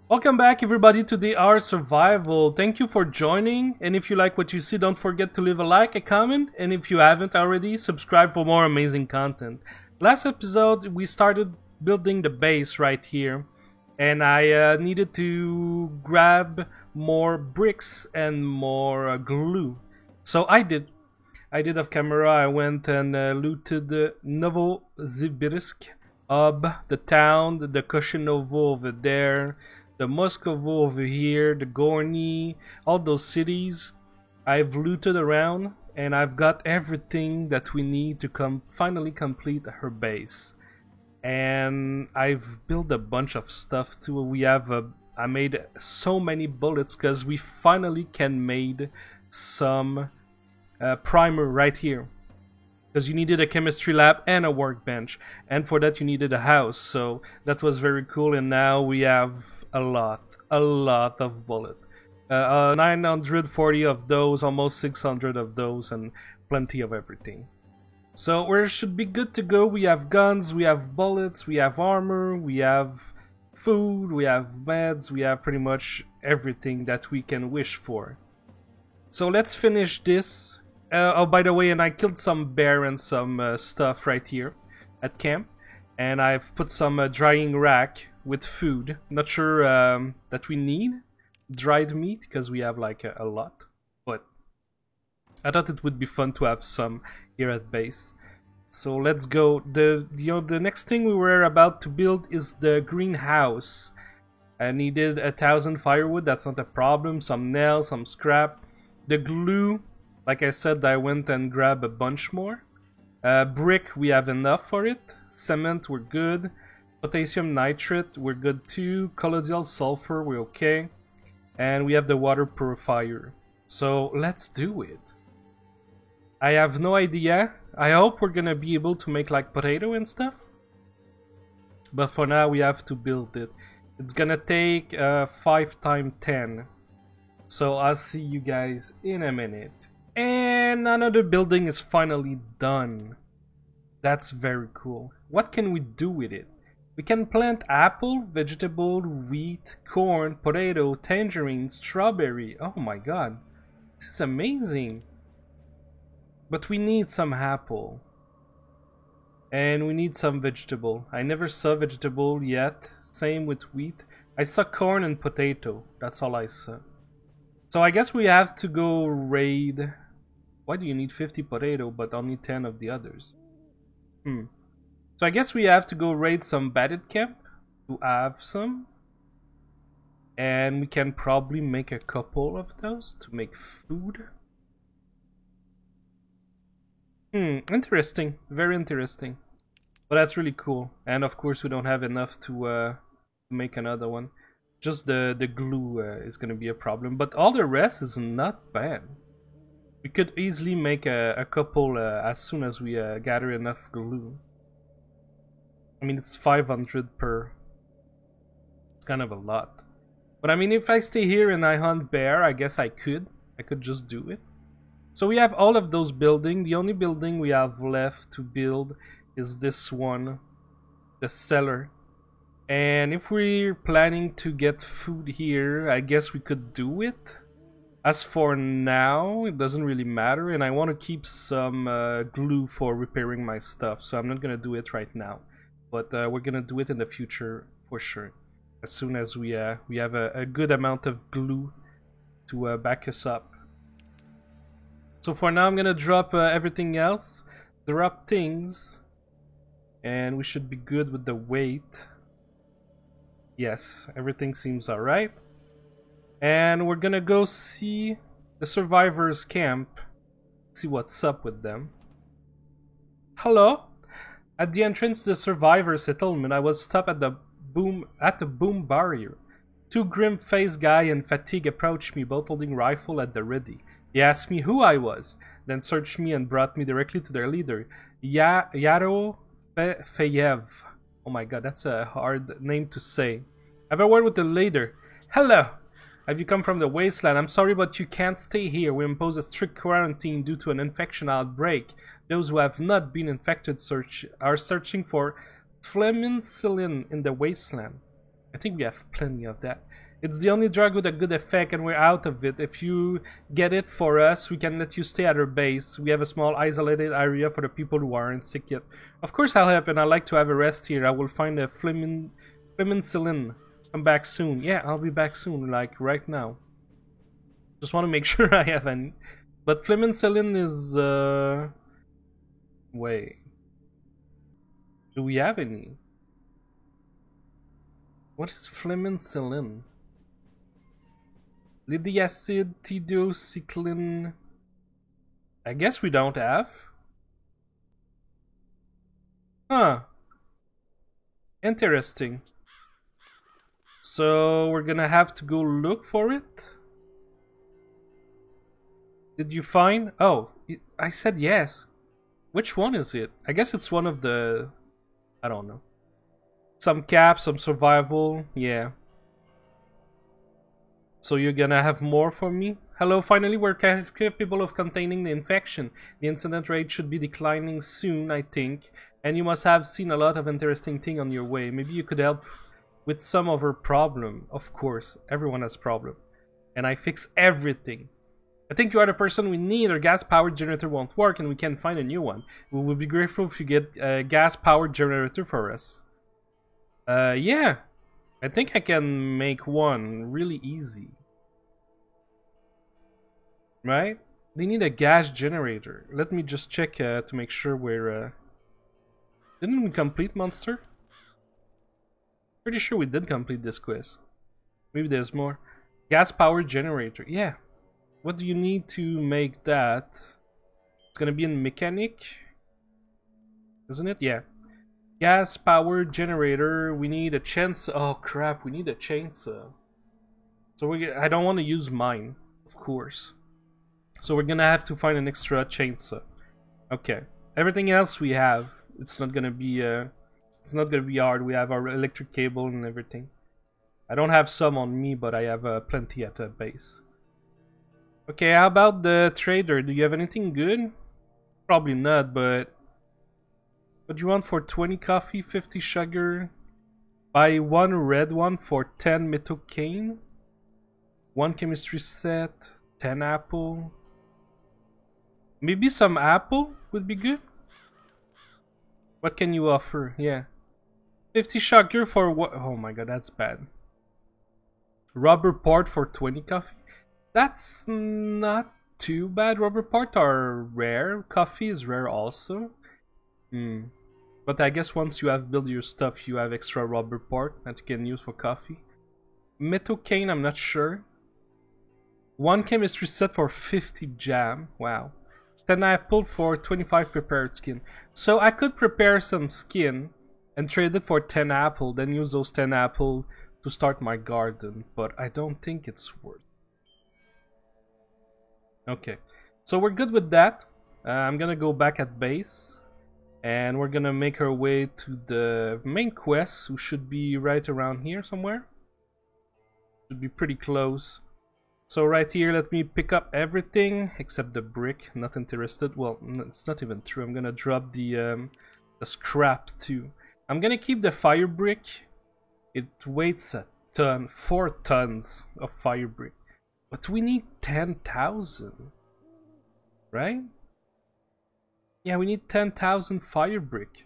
Welcome back everybody to the R Survival. Thank you for joining, and if you like what you see, don't forget to leave a like, a comment, and if you haven't already, subscribe for more amazing content. Last episode we started building the base right here, and I needed to grab more bricks and more glue. So I did off camera. I went and looted Novosibirsk, the town, the Koshinovo over there, the Moscovo over here, the Gorny, all those cities. I've looted around and I've got everything that we need to finally complete her base. And I've built a bunch of stuff too. I made so many bullets because we finally can made some primer right here, because you needed a chemistry lab and a workbench, and for that you needed a house, so that was very cool. And now we have a lot of bullets, 940 of those, almost 600 of those, and plenty of everything. So we should be good to go. We have guns, we have bullets, we have armor, we have food, we have meds, we have pretty much everything that we can wish for. So let's finish this. Oh, by the way, and I killed some bear and some stuff right here at camp, and I've put some drying rack with food. Not sure that we need dried meat because we have like a lot, but I thought it would be fun to have some here at base. So let's go. The next thing we were about to build is the greenhouse. I needed 1,000 firewood. That's not a problem. Some nails, some scrap, the glue. Like I said, I went and grabbed a bunch more. Brick, we have enough for it. Cement, we're good. Potassium nitrate, we're good too. Colloidal sulfur, we're okay. And we have the water purifier. So let's do it. I have no idea. I hope we're gonna be able to make like potato and stuff. But for now, we have to build it. It's gonna take 5 times 10. So I'll see you guys in a minute. And another building is finally done. That's very cool. What can we do with it? We can plant apple, vegetable, wheat, corn, potato, tangerine, strawberry. Oh my god. This is amazing. But we need some apple. And we need some vegetable. I never saw vegetable yet. Same with wheat. I saw corn and potato. That's all I saw. So I guess we have to go raid. Why do you need 50 potato but only 10 of the others? So I guess we have to go raid some bandit camp to have some. And we can probably make a couple of those to make food. Interesting. Very interesting. But that's really cool. And of course we don't have enough to make another one. Just the glue is gonna be a problem. But all the rest is not bad. We could easily make a couple as soon as we gather enough glue. I mean, it's 500 per. It's kind of a lot. But I mean, if I stay here and I hunt bear, I guess I could. I could just do it. So we have all of those buildings. The only building we have left to build is this one. The cellar. And if we're planning to get food here, I guess we could do it. As for now, it doesn't really matter, and I want to keep some glue for repairing my stuff, so I'm not going to do it right now. But we're going to do it in the future for sure, as soon as we have a good amount of glue to back us up. So for now, I'm going to drop everything else, drop things, and we should be good with the weight. Yes, everything seems alright. And we're gonna go see the survivors camp, see what's up with them. Hello? At the entrance to the survivor settlement, I was stopped at the boom barrier. 2 grim-faced guys in fatigue approached me, both holding rifle at the ready. They asked me who I was, then searched me and brought me directly to their leader, Yaro Feyev. Oh my god, that's a hard name to say. I have a word with the leader. Hello! Have you come from the wasteland? I'm sorry, but you can't stay here. We impose a strict quarantine due to an infection outbreak. Those who have not been infected are searching for flemicillin in the wasteland. I think we have plenty of that. It's the only drug with a good effect and we're out of it. If you get it for us, we can let you stay at our base. We have a small isolated area for the people who aren't sick yet. Of course I'll help and I'd like to have a rest here. I will find a flimicillin. Come back soon. Yeah, I'll be back soon, like right now. Just want to make sure I have any. But flimicillin is... Wait. Do we have any? What is flimicillin? Lidiacid, tidocycline. I guess we don't have. Huh. Interesting. So we're gonna have to go look for it. Did you find? Oh, I said yes. Which one is it? I guess it's one of the... I don't know. Some cap, some survival. Yeah. So you're gonna have more for me? Hello, finally we're capable of containing the infection. The incident rate should be declining soon, I think. And you must have seen a lot of interesting things on your way. Maybe you could help with some of our problem. Of course, everyone has problem. And I fix everything. I think you are the person we need. Our gas-powered generator won't work and we can't find a new one. We will be grateful if you get a gas-powered generator for us. Yeah. I think I can make one really easy. Right? They need a gas generator. Let me just check to make sure we're... Didn't we complete Monster? Pretty sure we did complete this quiz. Maybe there's more. Gas power generator. Yeah. What do you need to make that? It's gonna be in mechanic. Isn't it? Yeah. Gas power generator. We need a chainsaw. Oh crap, we need a chainsaw. So I don't want to use mine, of course. So we're gonna have to find an extra chainsaw. Okay. Everything else we have. It's not gonna be hard. We have our electric cable and everything. I don't have some on me, but I have plenty at the base. Okay, how about the trader? Do you have anything good? Probably not, but what do you want for 20 coffee, 50 sugar? Buy one red one for 10 metocane. 1 chemistry set, 10 apple. Maybe some apple would be good. What can you offer? Yeah. 50 sugar for what? Oh my god, that's bad. Rubber part for 20 coffee. That's not too bad. Rubber parts are rare. Coffee is rare also. But I guess once you have built your stuff, you have extra rubber part that you can use for coffee. Metocane, I'm not sure. 1 chemistry set for 50 jam. Wow. 10 apple for 25 prepared skin. So I could prepare some skin and trade it for 10 apple, then use those 10 apple to start my garden, but I don't think it's worth. Okay, so we're good with that. I'm gonna go back at base and we're gonna make our way to the main quest, who should be right around here somewhere. Should be pretty close. So right here, let me pick up everything except the brick. Not interested. Well, it's not even true. I'm gonna drop the scrap too. I'm gonna keep the fire brick. It weighs a ton, 4 tons of fire brick. But we need 10,000, right? Yeah, we need 10,000 fire brick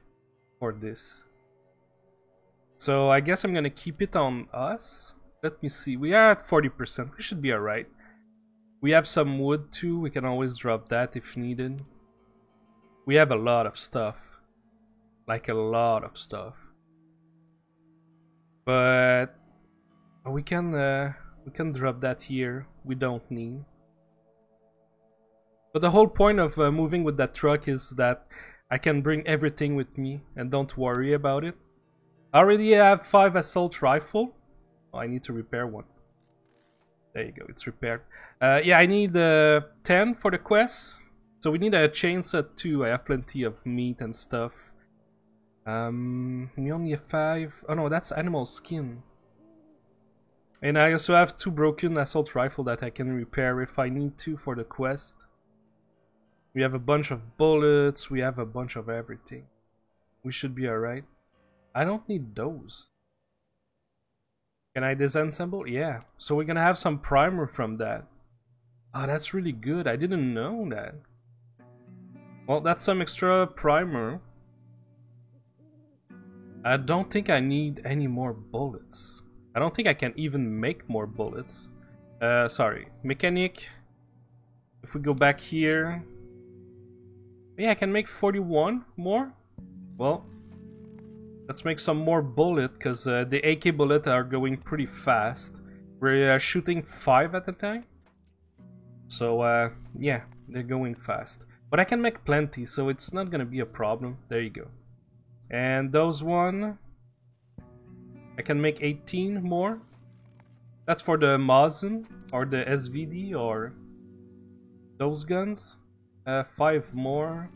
for this. So I guess I'm gonna keep it on us. Let me see, we are at 40%, we should be alright. We have some wood too, we can always drop that if needed. We have a lot of stuff. Like a lot of stuff. But we can drop that here, we don't need. But the whole point of moving with that truck is that I can bring everything with me and don't worry about it. I already have 5 assault rifle. Oh, I need to repair one. There you go, it's repaired. Yeah, I need 10 for the quest. So we need a chainsaw too. I have plenty of meat and stuff. We only have 5. Oh no, that's animal skin. And I also have 2 broken assault rifle that I can repair if I need to for the quest. We have a bunch of bullets. We have a bunch of everything. We should be alright. I don't need those. Can I disassemble? Yeah. So we're gonna have some primer from that. Oh, that's really good. I didn't know that. Well, that's some extra primer. I don't think I need any more bullets. I don't think I can even make more bullets. Sorry. Mechanic. If we go back here... Yeah, I can make 41 more. Well, let's make some more bullet, because the AK bullets are going pretty fast. We're shooting 5 at a time. So, yeah, they're going fast. But I can make plenty, so it's not gonna be a problem. There you go. And those one... I can make 18 more. That's for the Mosin, or the SVD, or those guns. 5 more.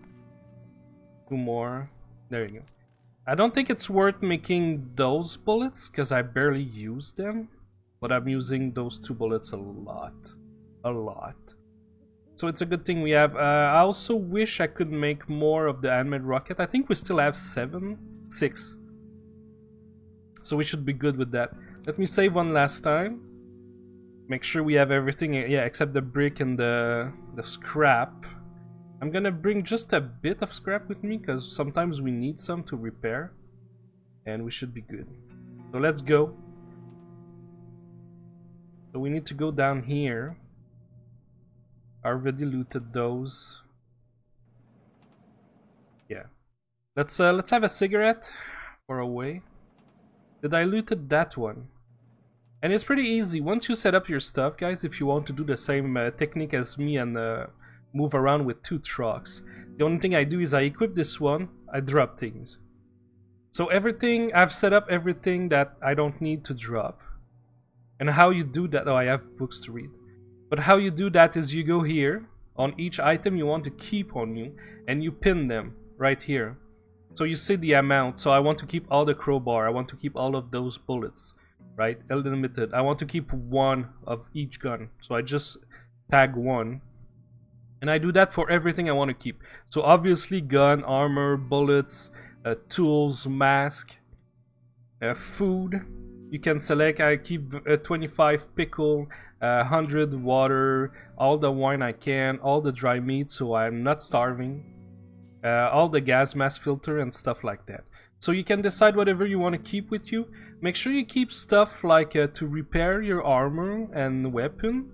2 more. There you go. I don't think it's worth making those bullets, because I barely use them. But I'm using those 2 bullets a lot. A lot. So it's a good thing we have. I also wish I could make more of the handmade rocket. I think we still have 6. So we should be good with that. Let me save one last time. Make sure we have everything, yeah, except the brick and the scrap. I'm gonna bring just a bit of scrap with me, because sometimes we need some to repair. And we should be good. So let's go. So we need to go down here. I already looted those. Yeah. Let's have a cigarette for a way. Did I looted that one? And it's pretty easy. Once you set up your stuff, guys, if you want to do the same technique as me and move around with 2 trucks, the only thing I do is I equip this one, I drop things. So everything, I've set up everything that I don't need to drop. And how you do that, oh, I have books to read. But how you do that is you go here, on each item you want to keep on you, and you pin them right here. So you see the amount. So I want to keep all the crowbar, I want to keep all of those bullets, right? Unlimited. I want to keep 1 of each gun. So I just tag 1. And I do that for everything I want to keep. So obviously gun, armor, bullets, tools, mask, food. You can select, I keep 25 pickle, 100 water, all the wine I can, all the dry meat so I'm not starving, all the gas mask filter and stuff like that. So you can decide whatever you want to keep with you. Make sure you keep stuff like to repair your armor and weapon.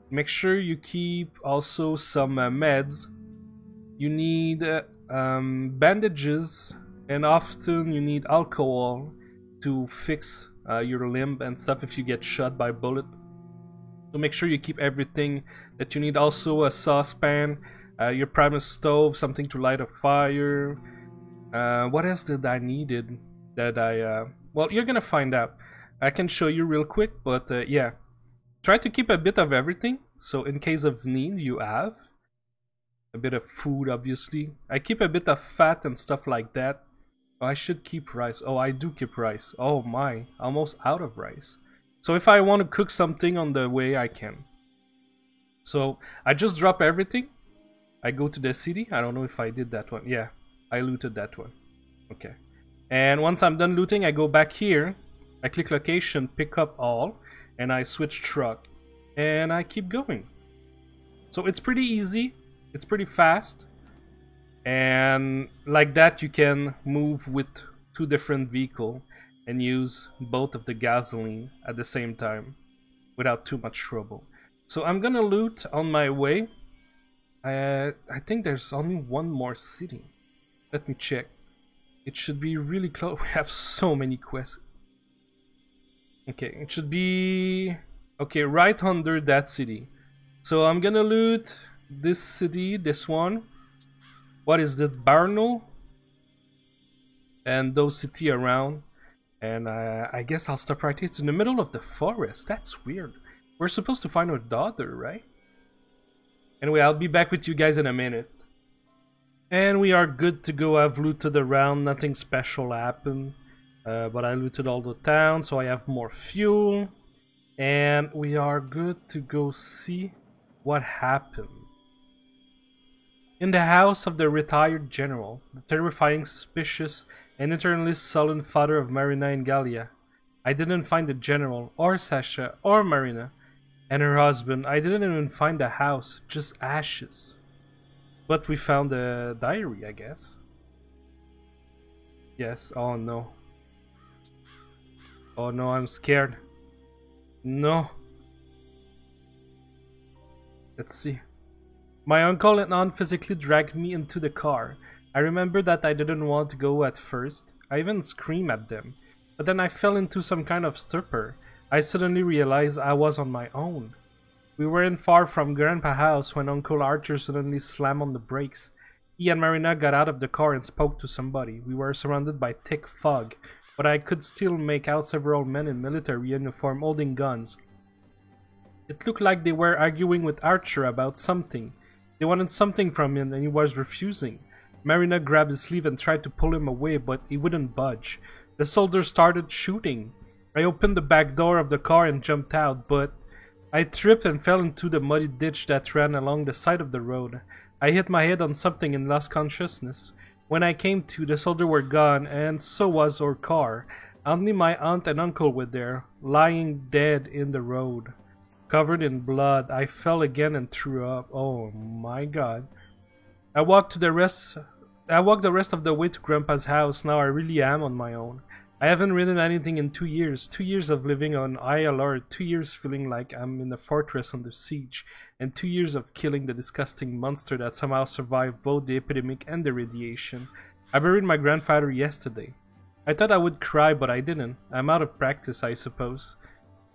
Make sure you keep also some meds. You need bandages, and often you need alcohol to fix your limb and stuff if you get shot by a bullet. So make sure you keep everything that you need. Also a saucepan, your Primus stove, something to light a fire. What else did I needed that I... well, you're gonna find out. I can show you real quick, but yeah. Try to keep a bit of everything, so in case of need you have. A bit of food, obviously. I keep a bit of fat and stuff like that. Oh, I should keep rice. Oh, I do keep rice. Oh my, almost out of rice. So if I want to cook something on the way, I can. So I just drop everything. I go to the city. I don't know if I did that one. Yeah, I looted that one. Okay. And once I'm done looting, I go back here. I click location, pick up all, and I switch truck. And I keep going. So it's pretty easy. It's pretty fast. And like that you can move with 2 different vehicles and use both of the gasoline at the same time without too much trouble. So I'm gonna loot on my way. I think there's only 1 more city. Let me check. It should be really close. We have so many quests. Okay, it should be... okay, right under that city. So I'm gonna loot this city, this one. What is that? Barno? And those city around. And I guess I'll stop right here. It's in the middle of the forest. That's weird. We're supposed to find our daughter, right? Anyway, I'll be back with you guys in a minute. And we are good to go. I've looted around. Nothing special happened. But I looted all the town, so I have more fuel. And we are good to go see what happened. In the house of the retired general, the terrifying, suspicious, and eternally sullen father of Marina and Gallia, I didn't find the general, or Sasha, or Marina, and her husband. I didn't even find the house, just ashes. But we found a diary, I guess. Yes, oh no. Oh no, I'm scared. No. Let's see. My uncle and aunt physically dragged me into the car. I remember that I didn't want to go at first. I even screamed at them. But then I fell into some kind of stupor. I suddenly realized I was on my own. We weren't far from Grandpa's house when Uncle Arthur suddenly slammed on the brakes. He and Marina got out of the car and spoke to somebody. We were surrounded by thick fog, but I could still make out several men in military uniform holding guns. It looked like they were arguing with Archer about something. They wanted something from him and he was refusing. Marina grabbed his sleeve and tried to pull him away, but he wouldn't budge. The soldiers started shooting. I opened the back door of the car and jumped out, but I tripped and fell into the muddy ditch that ran along the side of the road. I hit my head on something and lost consciousness. When I came to, the soldiers were gone, and so was our car. Only my aunt and uncle were there, lying dead in the road. Covered in blood, I fell again and threw up. Oh my god. I walked the rest of the way to Grandpa's house. Now I really am on my own. I haven't ridden anything in 2 years. 2 years of living on high alert. 2 years feeling like I'm in a fortress under siege. And 2 years of killing the disgusting monster that somehow survived both the epidemic and the radiation. I buried my grandfather yesterday. I thought I would cry, but I didn't. I'm out of practice, I suppose.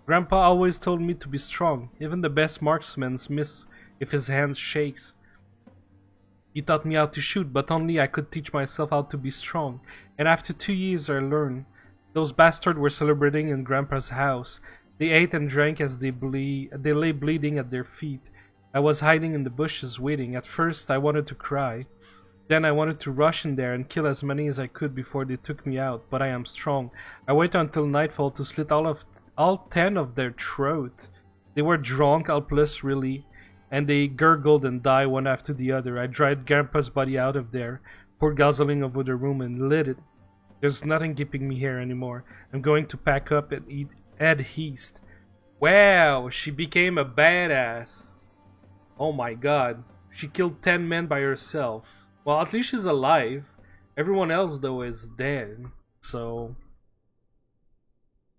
Grandpa always told me to be strong. Even the best marksmen miss if his hand shakes. He taught me how to shoot, but only I could teach myself how to be strong. And after 2 years I learned. Those bastards were celebrating in Grandpa's house. They ate and drank as they lay bleeding at their feet. I was hiding in the bushes waiting. At first I wanted to cry. Then I wanted to rush in there and kill as many as I could before they took me out. But I am strong. I waited until nightfall to slit all 10 of their throat. They were drunk, helpless really, and they gurgled and died one after the other. I dragged Grandpa's body out of there, poured gasoline over the room and lit it. There's nothing keeping me here anymore. I'm going to pack up and head east. Wow, she became a badass. Oh my god. She killed 10 men by herself. Well, at least she's alive. Everyone else, though, is dead. So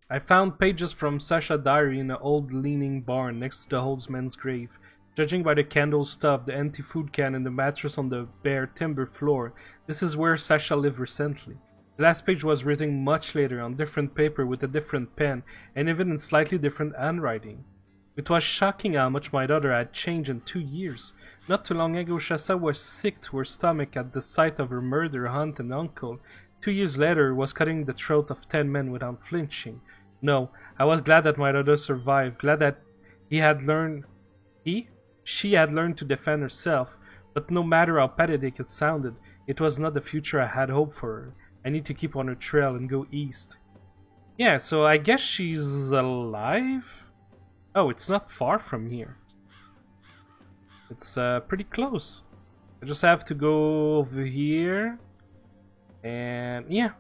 I found pages from Sasha's diary in an old leaning barn next to the Holzman's grave. Judging by the candle stub, the empty food can, and the mattress on the bare timber floor, this is where Sasha lived recently. The last page was written much later on different paper with a different pen, and even in slightly different handwriting. It was shocking how much my daughter had changed in 2 years. Not too long ago, Shasa was sick to her stomach at the sight of her murdered aunt and uncle. 2 years later, was cutting the throat of 10 men without flinching. No, I was glad that my daughter survived, glad that she had learned to defend herself, but no matter how pathetic it sounded, it was not the future I had hoped for her. I need to keep on her trail and go east. Yeah, so I guess she's alive? Oh, it's not far from here. It's pretty close. I just have to go over here. And yeah.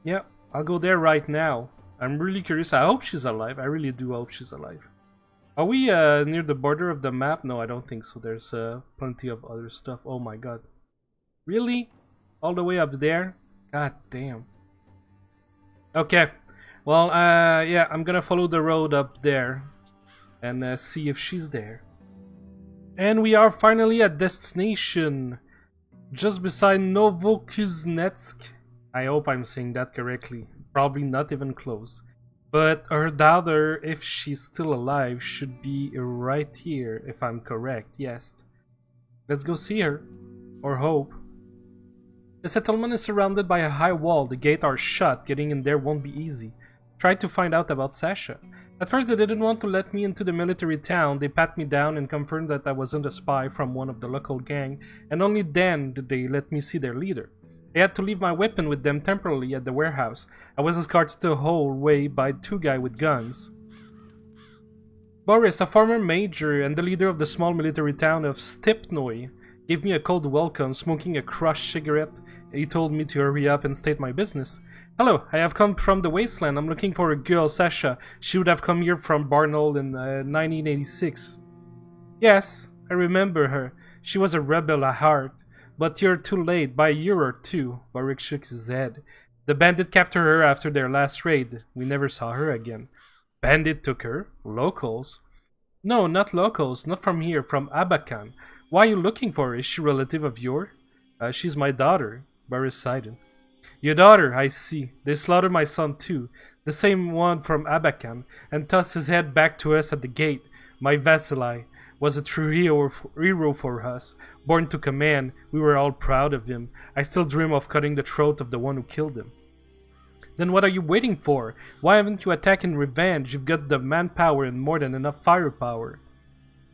Yeah, I'll go there right now. I'm really curious. I hope she's alive. I really do hope she's alive. Are we near the border of the map? No, I don't think so. There's plenty of other stuff. Oh my god. Really? All the way up there? God damn. Okay. Well, yeah, I'm gonna follow the road up there and see if she's there. And we are finally at destination, just beside Novokuznetsk. I hope I'm saying that correctly. Probably not even close. But her daughter, if she's still alive, should be right here, if I'm correct. Yes. Let's go see her. Or hope. The settlement is surrounded by a high wall. The gates are shut. Getting in there won't be easy. Tried to find out about Sasha. At first they didn't want to let me into the military town. They pat me down and confirmed that I wasn't a spy from one of the local gang, and only then did they let me see their leader. I had to leave my weapon with them temporarily at the warehouse. I was escorted the whole way by 2 guys with guns. Boris, a former major and the leader of the small military town of Stepnoy, gave me a cold welcome, smoking a crushed cigarette. He told me to hurry up and state my business. Hello, I have come from the wasteland. I'm looking for a girl, Sasha. She would have come here from Barnold in 1986. Yes, I remember her. She was a rebel at heart. But you're too late, by a year or two. Barik shook his head. The bandit captured her after their last raid. We never saw her again. Bandit took her? Locals? No, not locals. Not from here, from Abakan. Why are you looking for her? Is she a relative of yours? She's my daughter. Baris sighed. Your daughter, I see. They slaughtered my son too. The same one from Abakan, and tossed his head back to us at the gate. My Vasili was a true hero for us. Born to command, we were all proud of him. I still dream of cutting the throat of the one who killed him. Then what are you waiting for? Why haven't you attacked in revenge? You've got the manpower and more than enough firepower.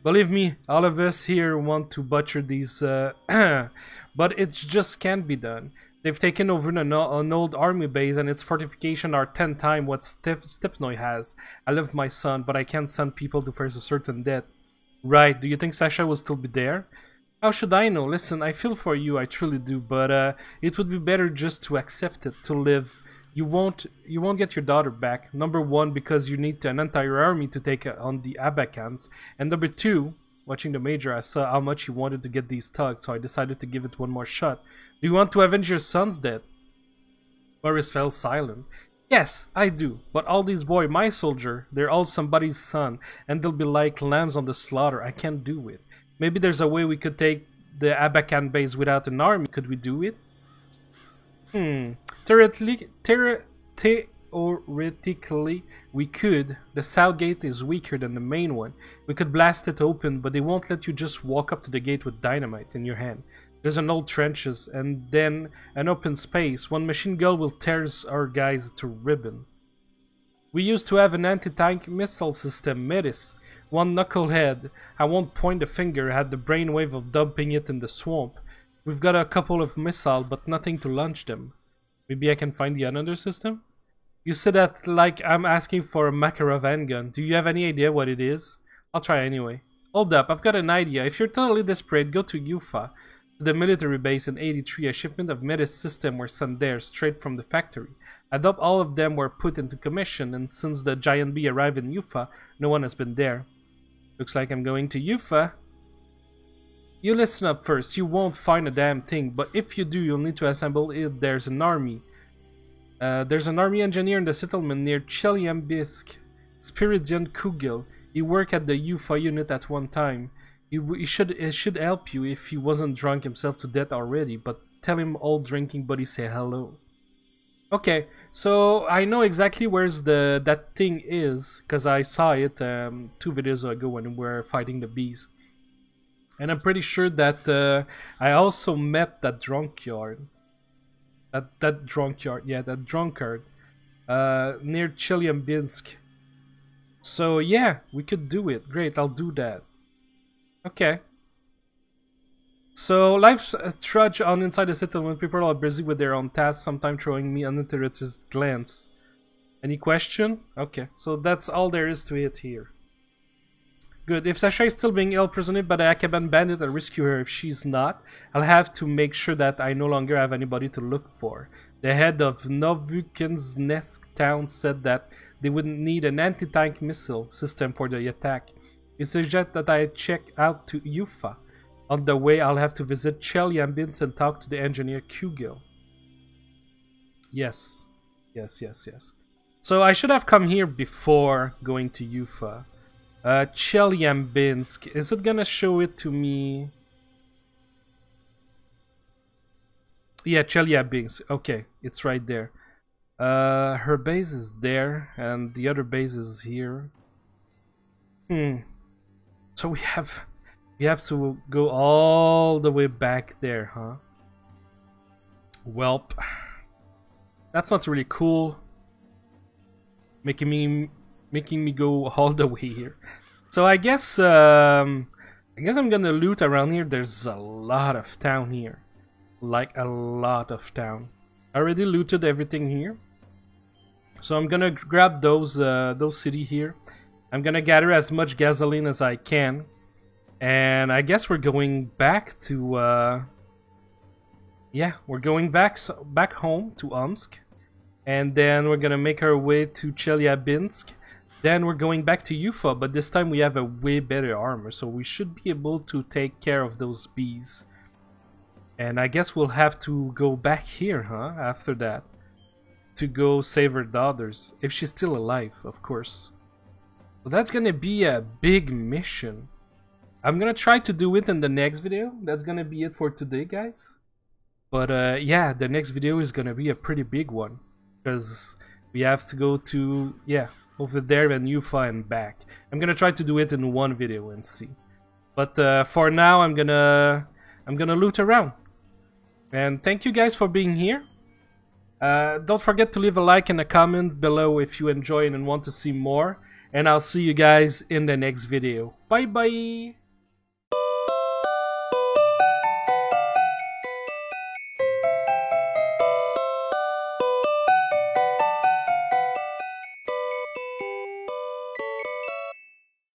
Believe me, all of us here want to butcher these, but it just can't be done. They've taken over an old army base and its fortifications are 10 times what Stepnoy has. I love my son, but I can't send people to face a certain death. Right, do you think Sasha will still be there? How should I know? Listen, I feel for you, I truly do, but it would be better just to accept it, to live. You won't get your daughter back. Number one, because you need an entire army to take on the Abakans. And number two, watching the Major, I saw how much he wanted to get these thugs, so I decided to give it one more shot. Do you want to avenge your son's death? Boris fell silent. Yes, I do. But all these boys, my soldier, they're all somebody's son, and they'll be like lambs on the slaughter. I can't do it. Maybe there's a way we could take the Abakan base without an army. Could we do it? Theoretically, we could. The south gate is weaker than the main one. We could blast it open, but they won't let you just walk up to the gate with dynamite in your hand. There's an old trenches, and then an open space. One machine gun will tear our guys to ribbon. We used to have an anti-tank missile system, Metis. One knucklehead, I won't point the finger, had the brainwave of dumping it in the swamp. We've got a couple of missiles, but nothing to launch them. Maybe I can find the another system? You said that like I'm asking for a Makarov handgun. Do you have any idea what it is? I'll try anyway. Hold up, I've got an idea. If you're totally desperate, go to Yufa. To the military base in 83, a shipment of Metis system were sent there, straight from the factory. I doubt all of them were put into commission, and since the Giant Bee arrived in Yufa, no one has been there. Looks like I'm going to Yufa. You listen up first, you won't find a damn thing, but if you do, you'll need to assemble it. There's an army. There's an army engineer in the settlement near Chelyabinsk, Spiridion Kugel. He worked at the Yufa unit at one time. He should help you if he wasn't drunk himself to death already, but tell him all drinking buddies say hello. Okay, so I know exactly where's that thing is, because I saw it 2 videos ago when we were fighting the bees. And I'm pretty sure that I also met that drunkard. That drunkard near Chelyabinsk. So yeah, we could do it. Great, I'll do that. Okay. So life's a trudge on inside the settlement. People are busy with their own tasks, sometimes throwing me uninterested glance. Any question? Okay, so that's all there is to it here. Good. If Sasha is still being imprisoned by the Akaban bandit, I'll rescue her. If she's not, I'll have to make sure that I no longer have anybody to look for. The head of Novukinsnesk town said that they would need an anti-tank missile system for the attack. He suggests that I check out to Yufa. On the way, I'll have to visit Chelyabinsk and talk to the engineer Kugel. Yes. So I should have come here before going to Yufa. Chelyabinsk. Is it gonna show it to me? Yeah, Chelyabinsk. Okay, it's right there. Her base is there, and the other base is here. So we have to go all the way back there, huh? Welp. That's not really cool. Making me go all the way here. So I guess I'm gonna loot around here. There's a lot of town here. Like a lot of town. I already looted everything here. So I'm gonna grab those city here. I'm gonna gather as much gasoline as I can. And I guess we're going back to yeah, we're going back home to Omsk. and then we're gonna make our way to Chelyabinsk. Then we're going back to Ufa, but this time we have a way better armor, so we should be able to take care of those bees. And I guess we'll have to go back here, huh, after that, to go save her daughters, if she's still alive, of course. So that's gonna be a big mission. I'm gonna try to do it in the next video. That's gonna be it for today, guys. But yeah, the next video is gonna be a pretty big one, because we have to go to, yeah, over there and Ufa and back. I'm gonna try to do it in one video and see. But for now, I'm gonna loot around. And thank you guys for being here. Don't forget to leave a like and a comment below if you enjoy it and want to see more. And I'll see you guys in the next video. Bye bye!